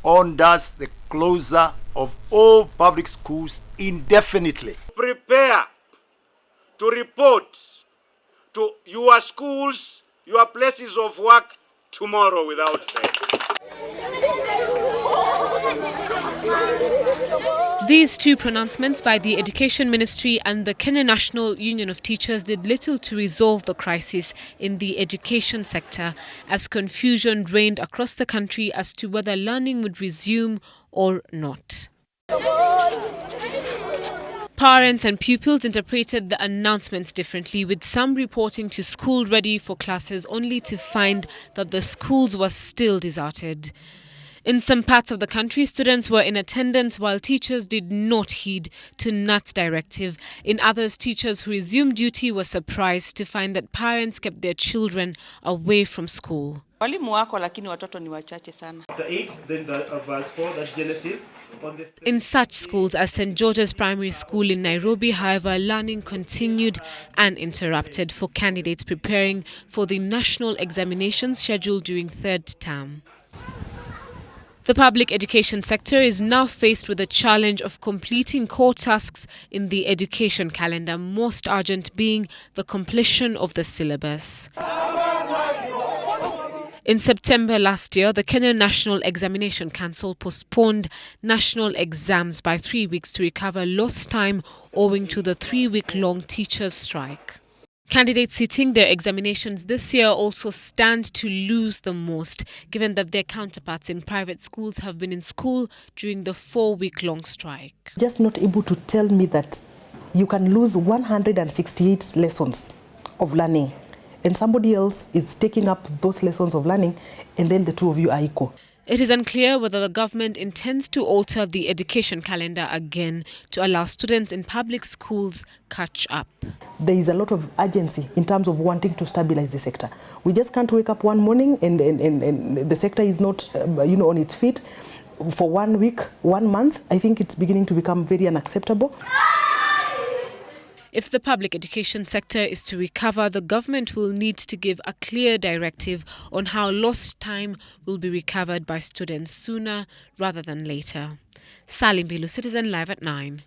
on thus the closure of all public schools indefinitely. Prepare to report to your schools, your places of work tomorrow without fail. These two pronouncements by the Education Ministry and the Kenya National Union of Teachers did little to resolve the crisis in the education sector, as confusion reigned across the country as to whether learning would resume or not. Parents and pupils interpreted the announcements differently, with some reporting to school ready for classes only to find that the schools were still deserted. In some parts of the country, students were in attendance while teachers did not heed to NAT's directive. In others, teachers who resumed duty were surprised to find that parents kept their children away from school. In such schools as St. George's Primary School in Nairobi, however, learning continued uninterrupted for candidates preparing for the national examinations scheduled during third term. The public education sector is now faced with the challenge of completing core tasks in the education calendar, most urgent being the completion of the syllabus. In September last year, the Kenya National Examination Council postponed national exams by 3 weeks to recover lost time owing to the 3-week-long teachers' strike. Candidates sitting their examinations this year also stand to lose the most, given that their counterparts in private schools have been in school during the 4-week-long strike. Just not able to tell me that you can lose 168 lessons of learning and somebody else is taking up those lessons of learning and then the two of you are equal. It is unclear whether the government intends to alter the education calendar again to allow students in public schools catch up. There is a lot of urgency in terms of wanting to stabilize the sector. We just can't wake up one morning and the sector is not on its feet for 1 week, 1 month. I think it's beginning to become very unacceptable. If the public education sector is to recover, the government will need to give a clear directive on how lost time will be recovered by students sooner rather than later. Salim Bilu, Citizen Live at 9.